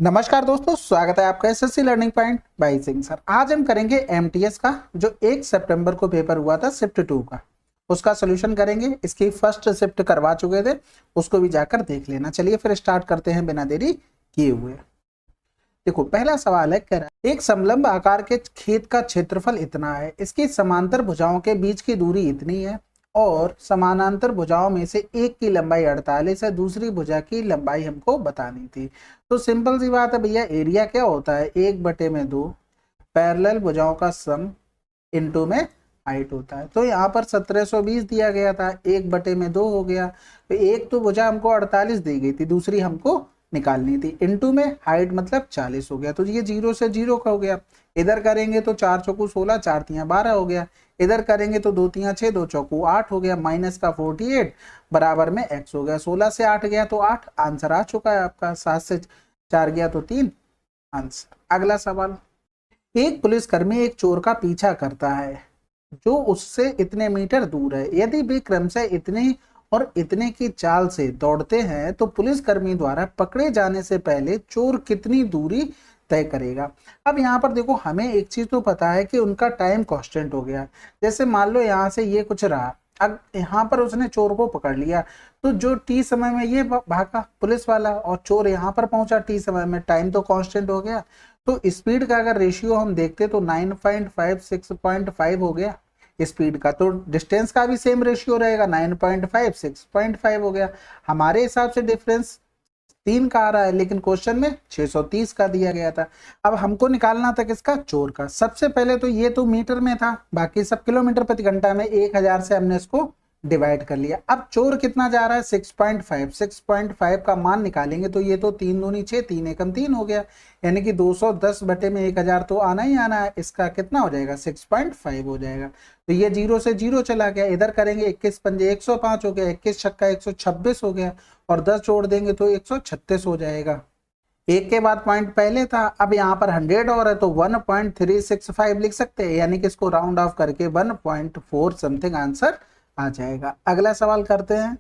नमस्कार दोस्तों, स्वागत है आपका SSC learning point by Singh sir. आज हम करेंगे एमटीएस का जो 1 सितंबर को पेपर हुआ था शिफ्ट 2 का, उसका सोल्यूशन करेंगे। इसकी फर्स्ट शिफ्ट करवा चुके थे, उसको भी जाकर देख लेना। चलिए फिर स्टार्ट करते हैं बिना देरी किए हुए। देखो पहला सवाल है, कह रहा है एक समलंब आकार के खेत का क्षेत्रफल इतना है, इसकी समांतर भुजाओं के बीच की दूरी इतनी है और समानांतर भुजाओं में से एक की लंबाई 48 है, दूसरी भुजा की लंबाई हमको बतानी थी। तो सिंपल सी बात है भैया, एरिया क्या होता है 1/2 पैरेलल भुजाओं का सम इनटू में हाइट होता है। तो यहाँ पर 1720 दिया गया था, 1/2 हो गया। तो एक तो भुजा हमको 48 दी गई थी, दूसरी हमको निकालनी थी, इनटू में हाइट मतलब 40 हो गया। तो ये 0 से 0 का हो गया। इधर करेंगे तो 4 चौकू 16, 4 तियां 12 हो गया। इधर करेंगे तो 2 तियां 6, 2 चौकू 8 हो गया। माइनस का 48 बराबर में x हो गया। 16 से 8 गया तो 8, आंसर आ चुका है आपका। 7 से 4 गया तो 3, आंसर। अगला सवाल, एक पुलिसकर्मी एक चोर का पीछा करता है जो उससे इतने मीटर दूर है। यदि वे क्रमशः इतने और इतने की चाल से दौड़ते हैं तो पुलिसकर्मी द्वारा पकड़े जाने से पहले चोर कितनी दूरी तय करेगा। अब यहाँ पर देखो, हमें एक चीज तो पता है कि उनका टाइम कांस्टेंट हो गया। जैसे मान लो यहाँ से ये कुछ रहा, अब यहाँ पर उसने चोर को पकड़ लिया, तो जो टी समय में ये भागा पुलिस वाला और चोर यहाँ पर पहुंचा टी समय में, टाइम तो कांस्टेंट हो गया। तो स्पीड का अगर रेशियो हम देखते तो 9.5 6.5 हो गया स्पीड का, तो डिस्टेंस का भी सेम रेशियो रहेगा, 9.5 6.5 हो गया। हमारे हिसाब से डिफरेंस 3 का आ रहा है, लेकिन क्वेश्चन में 630 का दिया गया था। अब हमको निकालना था किसका, चोर का। सबसे पहले तो ये तो मीटर में था, बाकी सब किलोमीटर प्रति घंटा में, 1000 से हमने इसको डिवाइड कर लिया। अब चोर कितना जा रहा है 6.5 का मान निकालेंगे तो ये तो 3 दूनी 6, 3 एकम 3 हो गया, यानी कि 210/1000 तो आना ही आना है। इसका कितना हो जाएगा 6.5 हो जाएगा। तो ये 0 से 0 चला गया। इधर करेंगे 21 पंजे 105 हो गया, 21 छक्का 126 हो गया और 10 जोड़ देंगे तो 136 हो जाएगा। एक के बाद पॉइंट पहले था, अब यहाँ पर 100 और है तो 1.365 लिख सकते हैं, यानी कि इसको राउंड ऑफ करके 1.4 समथिंग आंसर आ जाएगा। अगला सवाल करते हैं,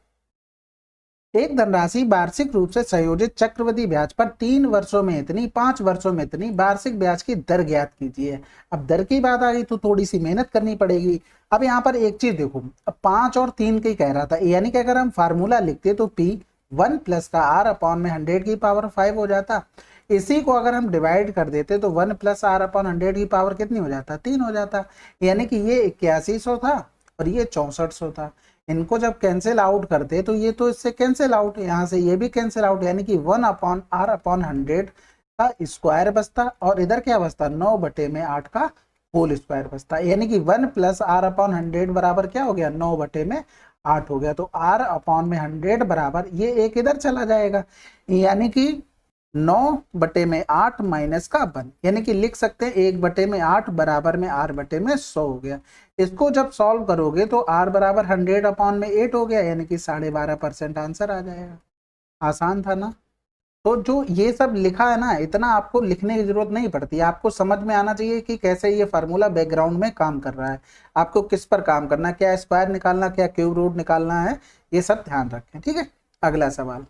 एक धनराशि वार्षिक रूप से संयोजित चक्रवृद्धि ब्याज पर 3 वर्षों में इतनी, 5 वर्षों में इतनी, वार्षिक ब्याज की दर ज्ञात कीजिए। अब दर की बात आ गई तो थोड़ी सी मेहनत करनी पड़ेगी। अब यहाँ पर एक चीज देखो, अब 5 और 3 की कह रहा था, यानी कि अगर हम फार्मूला लिखते तो P 1 प्लस का R अपॉन में 100 की पावर 5 हो जाता। इसी को अगर हम डिवाइड कर देते तो 1 प्लस R अपॉन 100 की पावर कितनी हो जाता, 3 हो जाता। यानी कि ये 8100 था और ये 6400 था। इनको जब कैंसिल आउट करते तो ये तो इससे कैंसिल आउट, यहाँ से ये भी कैंसिल आउट, यानी कि 1 अपॉन R अपॉन 100 का स्क्वायर बचता और इधर क्या बचता 9/8 का होल स्क्वायर बचता, यानी कि 1 प्लस R अपॉन 100 बराबर क्या हो गया 9/8 हो गया। तो R अपॉन में 100 बराबर ये एक इधर चला जाएगा, यानी कि 9/8 माइनस का 1, यानी कि लिख सकते हैं 1/8 बराबर में R/100 हो गया। इसको जब सॉल्व करोगे तो R बराबर 100 अपॉन में 8 हो गया, यानी कि 12.5% आंसर आ जाएगा। आसान था ना। तो जो ये सब लिखा है ना, इतना आपको लिखने की जरूरत नहीं पड़ती, आपको समझ में आना चाहिए कि कैसे ये फार्मूला बैकग्राउंड में काम कर रहा है, आपको किस पर काम करना है, क्या स्क्वायर निकालना, क्या क्यूब रूट निकालना है, ये सब ध्यान रखें। ठीक है, अगला सवाल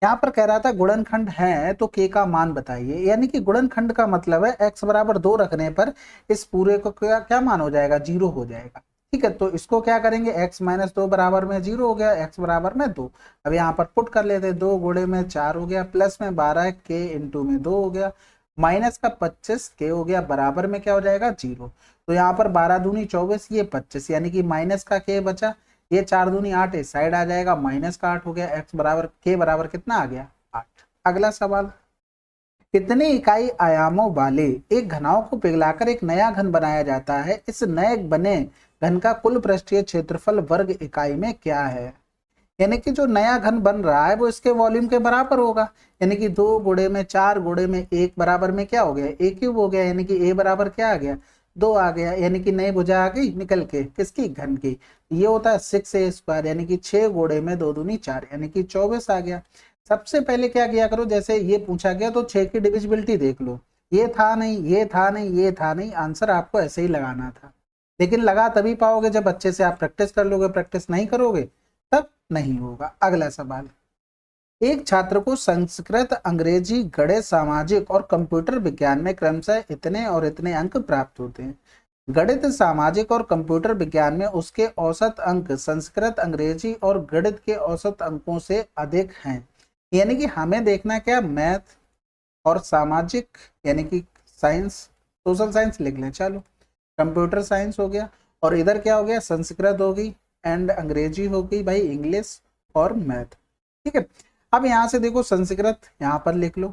यहाँ पर कह रहा था गुणनखंड है तो k का मान बताइए। यानी कि गुणनखंड का मतलब है x बराबर 2 रखने पर इस पूरे को क्या क्या मान हो जाएगा, 0 हो जाएगा। ठीक है, तो इसको क्या करेंगे, x माइनस 2 बराबर में 0 हो गया, x बराबर में 2। अब यहाँ पर पुट कर लेते हैं, 2 गुणे में 4 हो गया, प्लस में 12 k इंटू में 2 हो गया, माइनस का 25 k हो गया, बराबर में क्या हो जाएगा 0। तो यहाँ पर 12 दूनी 24, ये 25, यानी कि माइनस का k बचा, ये 4 दूनी 8 इस साइड आ जाएगा, माइनस का 8 हो गया, x बराबर k बराबर कितना आ गया 8। अगला सवाल, कितने इकाई आयामों वाले एक घनाभ को पिघलाकर एक नया घन बनाया जाता है, इस नए बने घन का कुल पृष्ठीय क्षेत्रफल वर्ग इकाई में क्या है। यानी कि जो नया घन बन रहा है वो इसके वॉल्यूम के बराबर होगा, यानी कि 2 गुणे में 4 गुणे में 1 बराबर में क्या हो गया a क्यूब हो गया, यानी कि a बराबर क्या आ गया 2 आ गया, यानी कि नई भुजा आ गई निकल के किसकी, घन की। ये होता है 6a², यानी कि 6 गुणे में 2 दूनी 4, यानी कि 24 आ गया। सबसे पहले क्या किया करो, जैसे ये पूछा गया तो 6 की डिविजिबिलिटी देख लो, ये था नहीं, ये था नहीं, ये था नहीं, आंसर आपको ऐसे ही लगाना था। लेकिन लगा तभी पाओगे जब अच्छे से आप प्रैक्टिस कर लोगे, प्रैक्टिस नहीं करोगे तब नहीं होगा। अगला सवाल, एक छात्र को संस्कृत, अंग्रेजी, गणित, सामाजिक और कंप्यूटर विज्ञान में क्रमशः इतने और इतने अंक प्राप्त होते हैं। गणित, सामाजिक और कंप्यूटर विज्ञान में उसके औसत अंक संस्कृत, अंग्रेजी और गणित के औसत अंकों से अधिक हैं। यानी कि हमें देखना क्या, मैथ और सामाजिक यानी कि साइंस, सोशल साइंस लिख लें, चलो कंप्यूटर साइंस हो गया, और इधर क्या हो गया, संस्कृत होगी एंड अंग्रेजी होगी भाई, इंग्लिश और मैथ। ठीक है, अब यहाँ से देखो संस्कृत यहाँ पर लिख लो,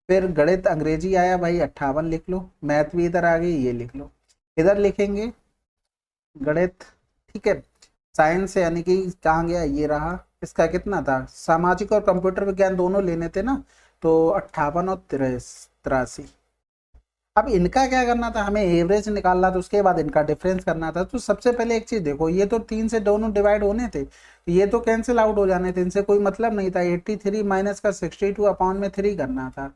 फिर गणित अंग्रेजी आया भाई 58 लिख लो, मैथ भी इधर आ गई ये लिख लो, इधर लिखेंगे गणित, ठीक है, साइंस यानी कि कहाँ गया, ये रहा, इसका कितना था, सामाजिक और कंप्यूटर विज्ञान दोनों लेने थे ना, तो 58 और 83। अब इनका क्या करना था, हमें एवरेज निकालना था, उसके बाद इनका डिफरेंस करना था। तो सबसे पहले एक चीज देखो, ये तो 3 से दोनों डिवाइड होने थे, ये तो कैंसिल आउट हो जाने थे, इनसे कोई मतलब नहीं था। 83 माइनस का 62 अपॉन में 3 करना था,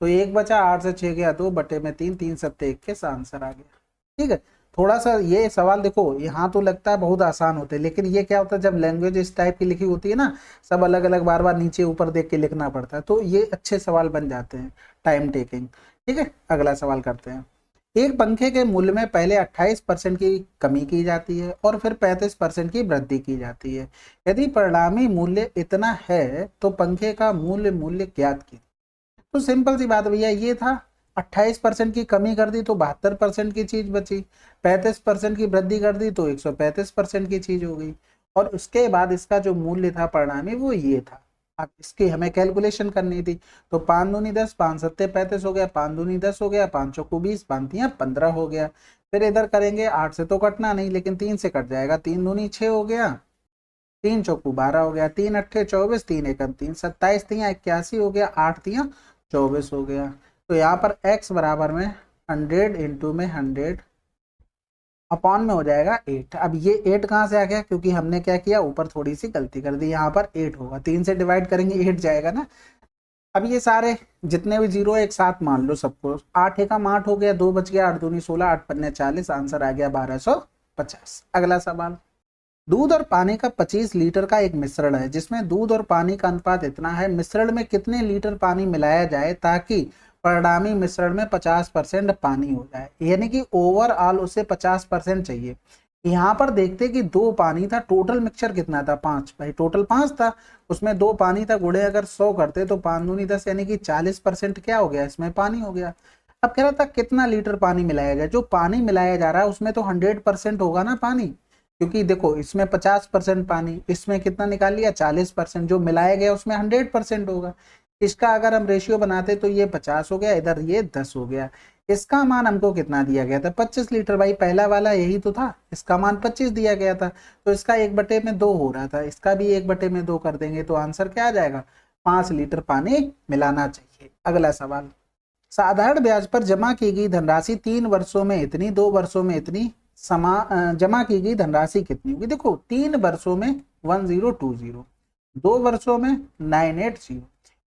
तो एक बचा, 8 से 6 गया 2 बटे में 3, 3 सत्ते 21 आंसर आ गया। ठीक है, थोड़ा सा ये सवाल देखो, यहाँ तो लगता है बहुत आसान होते हैं, लेकिन ये क्या होता है जब लैंग्वेज इस टाइप की लिखी होती है ना, सब अलग अलग बार बार नीचे ऊपर देख के लिखना पड़ता है, तो ये अच्छे सवाल बन जाते हैं, टाइम टेकिंग। ठीक है, अगला सवाल करते हैं। एक पंखे के मूल्य में पहले 28% की कमी की जाती है और फिर 35% की वृद्धि की जाती है। यदि परिणामी मूल्य इतना है तो पंखे का मूल्य ज्ञात कीजिए। तो सिंपल सी बात भैया, ये था 28% की कमी कर दी तो 72% की चीज बची, 35% की वृद्धि कर दी तो 135% की चीज हो गई, और उसके बाद इसका जो मूल्य था परिणामी वो ये था। अब इसकी हमें कैलकुलेशन करनी थी, तो 5 दूनी 10, 5 सत्ते 35 हो गया, 5 दूनी 10 हो गया, 5 चौको 20, 5 तियां 15 हो गया। फिर इधर करेंगे, 8 से तो कटना नहीं लेकिन 3 से कट जाएगा, 3 दूनी 6 हो गया, 3 चौको 12 हो गया, 3 अट्ठे 24, 3 एकम 3, 27 तियां 81 हो गया, 8 तियां 24 हो गया। तो यहाँ पर x बराबर में 100 इंटू में 100 अपॉन में हो जाएगा 8। अब ये 8 कहाँ से आ गया, क्योंकि हमने क्या किया, ऊपर थोड़ी सी गलती कर दी, यहाँ पर 8 होगा, 3 से डिवाइड करेंगे 8 जाएगा ना। अब ये सारे जितने भी जीरो एक साथ मान लो सबको, 8 एकम 8 हो गया, 2 बच गया, 8 दूनी 16, 8 पन्ने 40, आंसर आ गया 1250। अगला सवाल, दूध और पानी का 25 लीटर का एक मिश्रण है जिसमें दूध और पानी का अनुपात इतना है, मिश्रण में कितने लीटर पानी मिलाया जाए ताकि परिणामी मिश्रण में 50% पानी हो जाए। यानी कि ओवरऑल उसे 50% चाहिए। यहाँ पर देखते कि 2 पानी था, टोटल मिक्सचर कितना था 5, भाई टोटल 5 था, उसमें 2 पानी था, गुणे अगर 100 करते तो 5 दूनी 10 यानी कि 40% क्या हो गया, इसमें पानी हो गया। अब कह रहा था कितना लीटर पानी मिलाया जाए, जो पानी मिलाया जा रहा है उसमें तो 100% होगा ना पानी, क्योंकि देखो इसमें 50% पानी, इसमें कितना निकाल लिया 40%, जो मिलाया गया उसमें 100% होगा। इसका अगर हम रेशियो बनाते तो ये 50 हो गया, इधर ये 10 हो गया। इसका मान हमको कितना दिया गया था, 25 लीटर, भाई पहला वाला यही तो था, इसका मान 25 दिया गया था, तो इसका 1/2 हो रहा था, इसका भी 1/2 कर देंगे तो आंसर क्या आ जाएगा, 5 लीटर पानी मिलाना चाहिए। अगला सवाल, साधारण ब्याज पर जमा की गई धनराशि 3 वर्षों में इतनी, 2 वर्षों में इतनी, जमा की गई धनराशि कितनी होगी। देखो 3 वर्षों में 1020, 2 वर्षों में 980।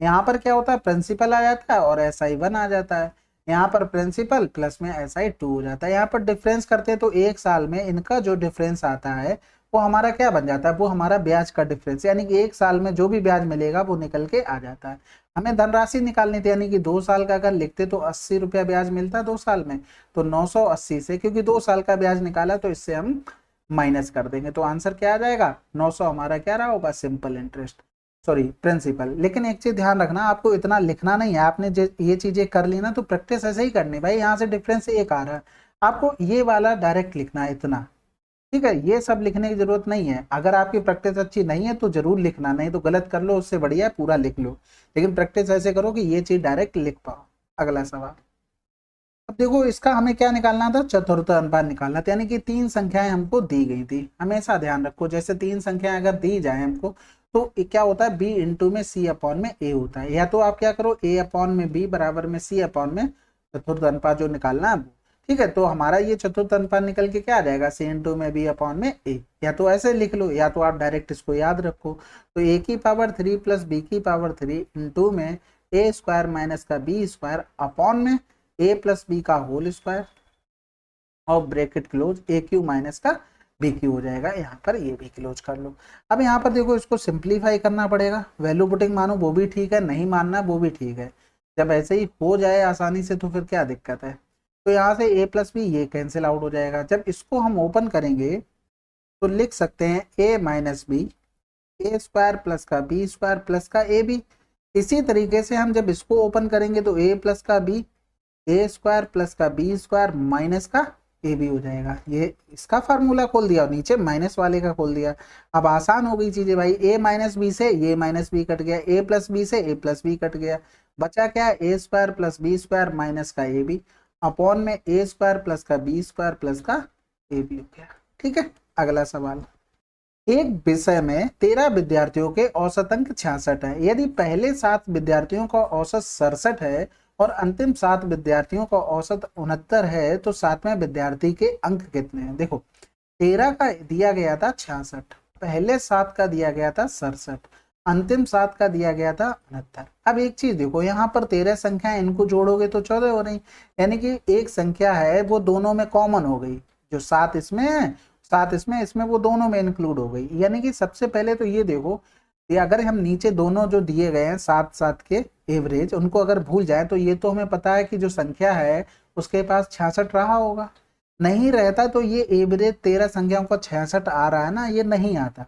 यहाँ पर क्या होता है, प्रिंसिपल आ जाता है और SI1 आ जाता है, यहाँ पर प्रिंसिपल प्लस में SI2 हो जाता है। यहाँ पर डिफरेंस करते हैं तो 1 साल में इनका जो डिफरेंस आता है वो हमारा क्या बन जाता है, वो हमारा ब्याज का डिफरेंस, यानी कि 1 साल में जो भी ब्याज मिलेगा वो निकल के आ जाता है। हमें धनराशि निकालनी थी, यानी कि 2 साल का अगर लिखते तो 80 रुपया ब्याज मिलता 2 साल में, तो 980 से, क्योंकि 2 साल का ब्याज निकाला तो इससे हम माइनस कर देंगे, तो आंसर क्या आ जाएगा 900 हमारा क्या रहा होगा, सिंपल इंटरेस्ट, सॉरी प्रिंसिपल। लेकिन एक चीज ध्यान रखना, आपको इतना लिखना नहीं है, आपने ये चीजें कर ली ना तो प्रैक्टिस ऐसे ही करनी, भाई यहाँ से डिफरेंस 1 आ रहा है, आपको ये वाला डायरेक्ट लिखना है इतना, ठीक है, ये सब लिखने की जरूरत नहीं है। अगर आपकी प्रैक्टिस अच्छी नहीं है तो जरूर लिखना, नहीं तो गलत कर लो, उससे बढ़िया पूरा लिख लो, लेकिन प्रैक्टिस ऐसे करो कि ये चीज डायरेक्ट लिख पाओ। अगला सवाल, अब देखो इसका हमें क्या निकालना था, चतुर्थ अनुपात निकालना था, यानी कि 3 संख्याएं हमको दी गई थी। हमेशा ध्यान रखो, जैसे 3 संख्याएं अगर दी जाए हमको तो क्या होता है, B इंटू में C अपॉन में A होता है, या तो आप क्या करो A अपॉन में B बराबर में C अपॉन में चतुर्थ अनुपात जो निकालना है, ठीक है। तो हमारा ये चतुर्थ अनुपात निकल के क्या आ जाएगा, C इंटू में B अपॉन में A, या तो ऐसे लिख लो या तो आप डायरेक्ट इसको याद रखो, तो A की पावर 3 प्लस B की पावर 3 इंटू में A स्क्वायर माइनस का B स्क्वायर अपॉन में A प्लस B का होल स्क्वायर और bracket close A Q minus का बी क्यू हो जाएगा, यहाँ पर ये भी क्लोज कर लो। अब यहाँ पर देखो इसको सिंप्लीफाई करना पड़ेगा, वैल्यू पुटिंग मानो वो भी ठीक है, नहीं मानना वो भी ठीक है। जब ऐसे ही हो जाए आसानी से तो फिर क्या दिक्कत है। तो यहाँ से ए प्लस बी ये कैंसिल आउट हो जाएगा। जब इसको हम ओपन करेंगे तो लिख सकते हैं ए माइनस बी, ए स्क्वायर प्लस का बी स्क्वायर प्लस का ए बी। इसी तरीके से हम जब इसको ओपन करेंगे तो ए प्लस का बी, ए स्क्वायर प्लस का बी स्क्वायर माइनस का ए बी हो जाएगा। ये इसका फार्मूला खोल दिया और नीचे माइनस वाले का खोल दिया। अब आसान हो गई चीजें भाई, ए माइनस बी से ये माइनस बी कट गया, ए प्लस बी से ए प्लस बी कट गया, बचा क्या, a square plus b square minus का ए बी अपॉन में ए स्क्वायर प्लस का बी स्क्वायर प्लस का ए बी हो गया। ठीक है, अगला सवाल, एक विषय में 13 विद्यार्थियों के औसत अंक 66 है। यदि पहले 7 विद्यार्थियों का औसत 67 है और अंतिम 7 विद्यार्थियों का औसत 69 है तो 7वें विद्यार्थी के अंक कितने हैं। देखो 13 का दिया गया था 66, पहले 7 का दिया गया था 67, अंतिम 7 का दिया गया था 69। अब एक चीज देखो, यहाँ पर 13 संख्या इनको जोड़ोगे तो 14 हो रही, यानी कि एक संख्या है वो दोनों में कॉमन हो गई, जो 7 इसमें है 7 इसमें, इसमें वो दोनों में इंक्लूड हो गई। यानी कि सबसे पहले तो ये देखो, ये अगर हम नीचे दोनों जो दिए गए हैं 7 के एवरेज उनको अगर भूल जाए तो ये तो हमें पता है कि जो संख्या है उसके पास 66 रहा होगा, नहीं रहता तो ये एवरेज 13 संख्याओं का 66 आ रहा है ना, ये नहीं आता,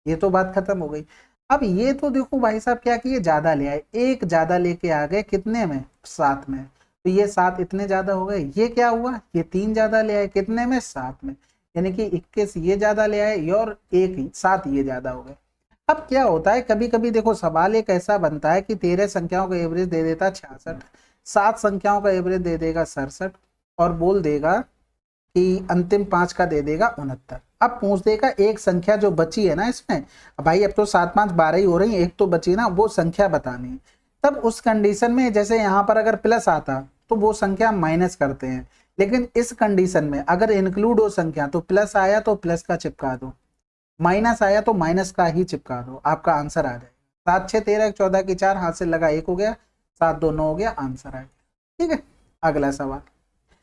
ये तो बात खत्म हो गई। अब ये तो देखो भाई साहब क्या किए, ज्यादा ले आए, एक ज्यादा लेके आ गए कितने में, 7 में, तो ये 7 इतने ज्यादा हो गए। ये क्या हुआ, ये 3 ज्यादा ले आए कितने में, 7 में, यानी कि 21 ये ज्यादा ले आए और 7 ये ज्यादा हो गए। अब क्या होता है, कभी कभी देखो सवाल एक ऐसा बनता है कि 13 संख्याओं का एवरेज दे देता 66, 7 संख्याओं का एवरेज दे देगा 67 और बोल देगा कि अंतिम 5 का दे देगा 69। अब पूछ देगा एक संख्या जो बची है ना इसमें, भाई अब तो 7 5 12 ही हो रही है, एक तो बची ना, वो संख्या बतानी है। तब उस कंडीशन में जैसे यहाँ पर अगर प्लस आता तो वो संख्या माइनस करते हैं, लेकिन इस कंडीशन में अगर इंक्लूड हो संख्या तो प्लस आया तो प्लस का चिपका दो, माइनस आया तो माइनस का ही चिपका दो, आपका आंसर आ जाएगा। 7 6 13 14 की 4 हाथ से लगा 1 हो गया, 7 2 9 हो गया, आंसर आ गया। ठीक है, अगला सवाल,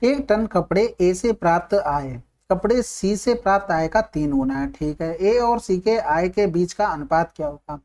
1 टन कपड़े ए से प्राप्त आय कपड़े सी से प्राप्त आय का 3 गुना है। ठीक है, ए और सी के आय के बीच का अनुपात क्या होगा।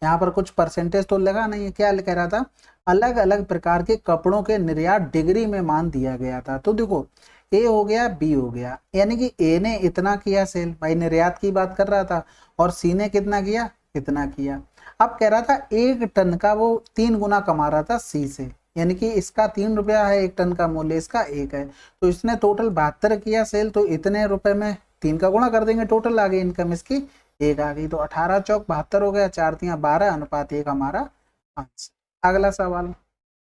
यहाँ पर कुछ परसेंटेज तो लगा नहीं है, क्या कह रहा था, अलग अलग प्रकार के कपड़ों के निर्यात डिग्री में मान दिया गया था। तो देखो ए हो गया बी हो गया, यानी कि ए ने इतना किया सेल, भाई निर्यात की बात कर रहा था, और सी ने कितना किया, इतना किया। अब कह रहा था 1 टन का वो 3 गुना कमा रहा था सी से, यानी कि इसका 3 रुपया है 1 टन का मूल्य, इसका 1 है, तो इसने टोटल 72 किया सेल, तो इतने रुपए में 3 का गुणा कर देंगे, टोटल आ गई इनकम इसकी 1 आ गई, तो 18 चौक 72 हो गया, 4 3 12 अनुपात 1 हमारा आंसर। अगला सवाल,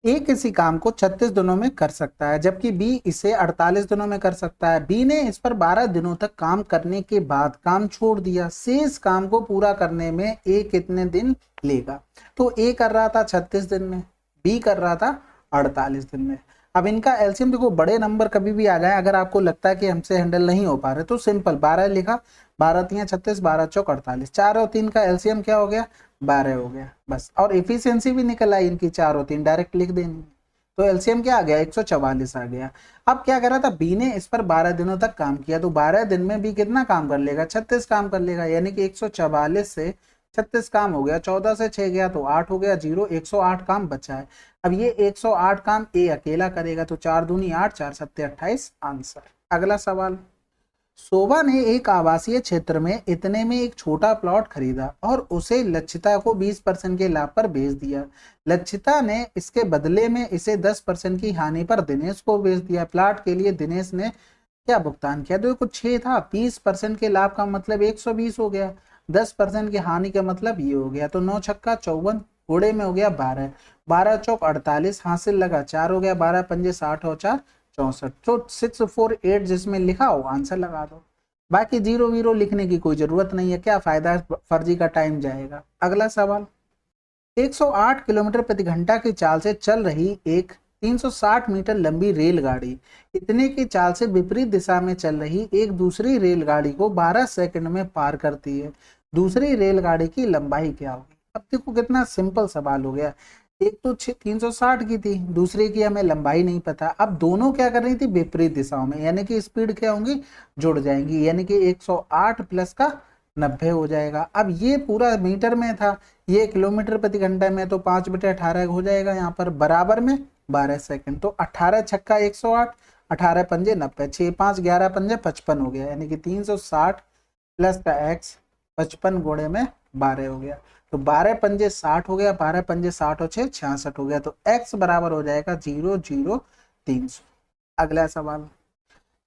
ए किसी काम को 36 दिनों में कर सकता है जबकि बी इसे 48 दिनों में कर सकता है। बी ने इस पर 12 दिनों तक काम करने के बाद काम छोड़ दिया, शेष काम को पूरा करने में ए कितने दिन लेगा। तो ए कर रहा था 36 दिन में, बी कर रहा था 48 दिन में। अब इनका एलसीएम देखो, बड़े नंबर कभी भी आ जाए, अगर आपको लगता है कि हमसे हैंडल नहीं हो पा रहे तो सिंपल 12 लिखा, 12 3 36, 12 चौक 48, 4 और 3 का एलसीएम क्या हो गया, 12 हो गया बस। और एफिशिएंसी भी निकल आई इनकी, 4 और 3 डायरेक्ट लिख देनी, तो एलसीएम क्या आ गया, 144 आ गया। अब क्या कर रहा था, बी ने इस पर 12 दिनों तक काम किया, तो 12 दिन में बी कितना काम कर लेगा, 36 काम कर लेगा, यानी कि 144 से 36 काम हो गया, 14 से 6 गया तो 8 हो गया, 0 108 काम बचा है। अब ये 108 काम ए अकेला करेगा, तो 4 दूनी 8, 4 सत्ते 28 आंसर। अगला सवाल, शोभा ने एक आवासीय क्षेत्र में इतने में एक छोटा प्लॉट खरीदा और उसे लक्षिता को 20% के लाभ पर बेच दिया। लक्षिता ने इसके बदले में इसे 10% की हानि पर दिनेश को बेच दिया। प्लॉट के लिए दिनेश ने क्या भुगतान किया, तो कुछ 6 था, 20% के लाभ का मतलब 120 हो गया, 10% की हानि का मतलब ये हो गया, तो 9 छक्का 54, घोड़े में हो गया 12, 12 चौक 48, हासिल लगा 4 हो गया, 12 पंजे 60 और 4 64, तो 648 जिसमें लिखा हो आंसर लगा दो। बाकी 0 0 लिखने की कोई जरूरत नहीं है, क्या फायदा, फर्जी का टाइम जाएगा। अगला सवाल, 108 किलोमीटर प्रति घंटा की चाल से चल रही एक 360 मीटर लंबी रेलगाड़ी इतने की चाल से विपरीत दिशा में चल रही एक दूसरी रेलगाड़ी को 12 सेकंड में पार करती है। दूसरी रेलगाड़ी की लंबाई क्या होगी। अब देखो कितना सिंपल सवाल हो गया, एक तो 360 की थी, दूसरे की हमें लंबाई नहीं पता। अब दोनों क्या कर रही थी, विपरीत दिशाओं में, यानी कि स्पीड क्या होंगी, जुड़ जाएंगी, यानी कि 108 प्लस का 90 हो जाएगा। अब ये पूरा मीटर में था, ये किलोमीटर प्रति घंटे में, तो 5/18 हो जाएगा यहाँ पर, बराबर में 12 सेकंड। तो 18 छक्का 108, 18 पंजे 90, 6 5 11 पंजे 55 हो गया, यानी कि 360 प्लस का x 55 गुणे में 12 हो गया। तो 12 पंजे 60 हो गया, 12 पंजे 60 और 6 66 हो गया। तो x बराबर हो जाएगा 00300। अगला सवाल,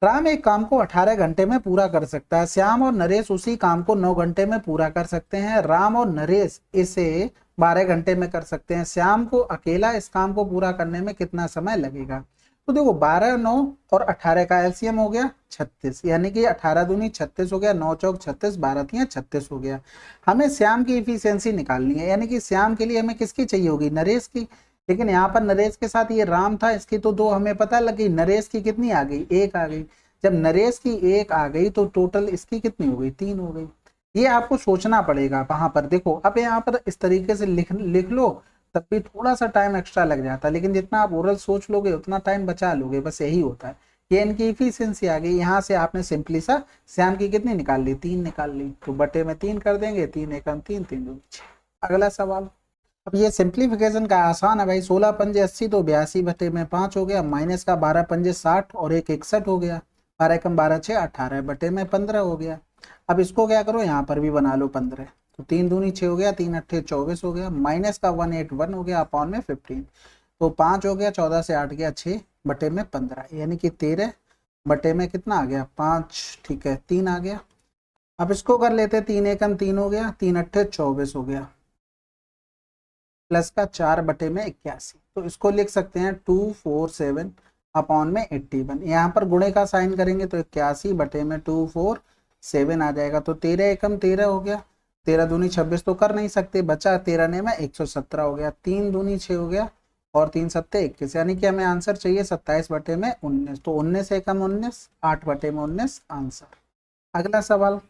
राम एक काम को 18 घंटे में पूरा कर सकता है, श्याम और नरेश उसी काम को 9 घंटे में पूरा कर सकते हैं। राम और नरेश इसे 12 घंटे में कर सकते हैं, श्याम को अकेला इस काम को पूरा करने में कितना समय लगेगा। तो देखो 12 9 और 18 का एलसीएम हो गया 36, यानी कि 18 दूनी 36 हो गया, 9 चौक 36, 12 तियां 36 हो गया। हमें श्याम की इफिशियंसी निकालनी है, यानी कि श्याम के लिए हमें किसकी चाहिए होगी, नरेश की। लेकिन यहाँ पर नरेश के साथ ये राम था, इसकी तो 2 हमें पता लगी, नरेश की कितनी आ गई, 1 आ गई। जब नरेश की 1 आ गई तो टोटल इसकी कितनी हो गई, 3 हो गई। ये आपको सोचना पड़ेगा वहां पर। देखो अब यहाँ पर इस तरीके से लिख लो, तब भी थोड़ा सा टाइम एक्स्ट्रा लग जाता है, लेकिन जितना आप ओरल सोच लोगे उतना टाइम बचा लोगे, बस यही होता है। ये इनकी इफिशियंसी आ गई। यहाँ से आपने सिंपली सा श्याम की कितनी निकाल ली, 3 निकाल ली, तो बटे में 3 कर देंगे, 3 एकम 3, 3 दूनी 6। अगला सवाल, अब ये सिंप्लीफिकेशन का आसान है भाई। 16 पंजे 80 तो 82 बटे में 5 हो गया, माइनस का 12 पंजे 60 और 1 61 हो गया, 12 एकम 12 6 18 बटे में 15 हो गया। अब इसको क्या करो, यहाँ पर भी बना लो 15, तो 3 दूनी 6 हो गया, 3 अट्ठे 24 हो गया, माइनस का 181 हो गया, अपॉन में 15, तो 5 हो गया, 14 से 8 गया 6 बटे में 15, यानी कि 13 बटे में कितना आ गया 5, ठीक है 3 आ गया। अब इसको कर लेते, 3 एकम 3 हो गया, 3 अट्ठे 24 हो गया, प्लस का 4 बटे में 81, तो इसको लिख सकते हैं 247 अपॉन में 81। यहाँ पर गुणे का साइन करेंगे तो 81 बटे में 247 आ जाएगा, तो 13 एकम 13 हो गया, 13 दूनी 26 तो कर नहीं सकते, बचा 13 ने में 117 हो गया, 3 दूनी 6 हो गया और 3 सत्ते 21, यानी कि हमें आंसर चाहिए 27 बटे में 19, तो 19 एकम 19, 8 बटे में 19 आंसर। अगला सवाल,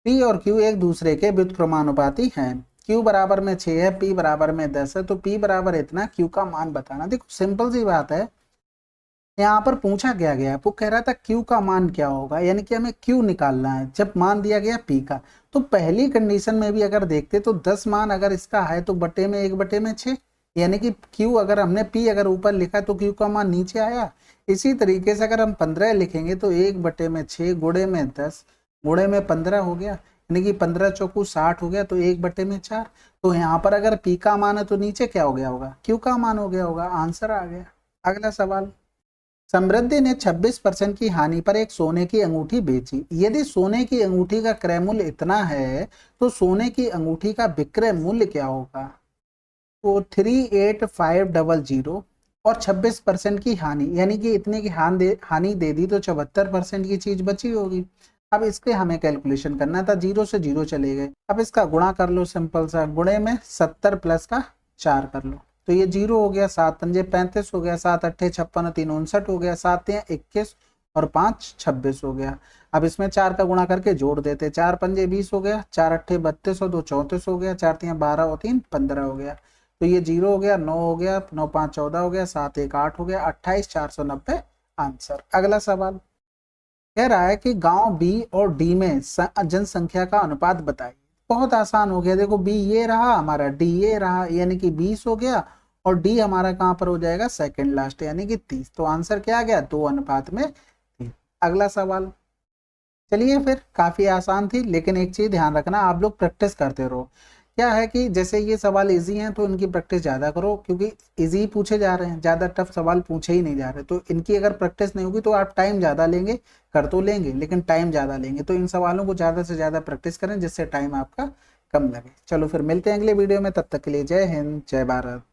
P और Q एक दूसरे के व्युत्क्रमानुपाती हैं। Q बराबर में 6 है, P बराबर में 10 है, तो P बराबर इतना, Q का मान बताना। देखो सिंपल सी बात है, यहाँ पर पूछा क्या गया, वो कह रहा था Q का मान क्या होगा, यानी कि हमें Q निकालना है। जब मान दिया गया P का, तो पहली कंडीशन में भी अगर देखते तो 10 मान अगर इसका है तो बटे में 1 बटे में 6, यानी कि Q अगर हमने P अगर ऊपर लिखा तो Q का मान नीचे आया। इसी तरीके से अगर हम 15 लिखेंगे तो 1 बटे में 6 गुणे में 10 गुणे में 15 हो गया, यानी कि 15 चौकू 60 हो गया, तो 1 बटे में 4। तो यहाँ पर अगर P का मान है तो नीचे क्या हो गया होगा, Q का मान हो गया होगा, आंसर आ गया। अगला सवाल, समृद्धि ने 26% की हानि पर एक सोने की अंगूठी बेची। यदि सोने की अंगूठी का क्रय मूल्य इतना है तो सोने की अंगूठी का विक्रय मूल्य क्या होगा। तो 38500 और 26% की हानि, यानी कि इतने की हानि दे दी तो 74% की चीज बची होगी। अब इसके हमें कैलकुलेशन करना था, 0 से 0 चले गए। अब इसका गुणा कर लो, सिंपल सा, गुणे में 70 प्लस का 4 कर लो, तो ये 0 हो गया, 7 पंजे 35 हो गया, 7 अट्ठे 56 और 3 59 हो गया, 7 तियां 21 और 5 26 हो गया। अब इसमें 4 का गुणा करके जोड़ देते, 4 पंजे 20 हो गया, 4 अट्ठे 32 और 2 34 हो गया, 4 तियां 12 और 3 15 हो गया, तो ये 0 हो गया, 9 हो गया, 9 5 14 हो गया, 7 1 8 हो गया, 28,490 आंसर। अगला सवाल कह रहा है कि गांव बी और डी में जनसंख्या का अनुपात बताइए। बहुत आसान हो गया, देखो बी ये रहा हमारा, डी ये रहा, यानी कि 20 हो गया, और डी हमारा कहां पर हो जाएगा, सेकंड लास्ट, यानी कि 30। तो आंसर क्या आ गया, 2 अनुपात में 3। अगला सवाल, चलिए फिर, काफी आसान थी, लेकिन एक चीज ध्यान रखना, आप लोग प्रैक्टिस करते रहो। क्या है कि जैसे ये सवाल इजी हैं तो इनकी प्रैक्टिस ज्यादा करो, क्योंकि इजी पूछे जा रहे हैं, ज्यादा टफ सवाल पूछे ही नहीं जा रहे, तो इनकी अगर प्रैक्टिस नहीं होगी तो आप टाइम ज्यादा लेंगे, कर तो लेंगे लेकिन टाइम ज्यादा लेंगे। तो इन सवालों को ज्यादा से ज्यादा प्रैक्टिस करें, जिससे टाइम आपका कम लगे। चलो फिर मिलते हैं अगले वीडियो में, तब तक के लिए जय हिंद जय भारत।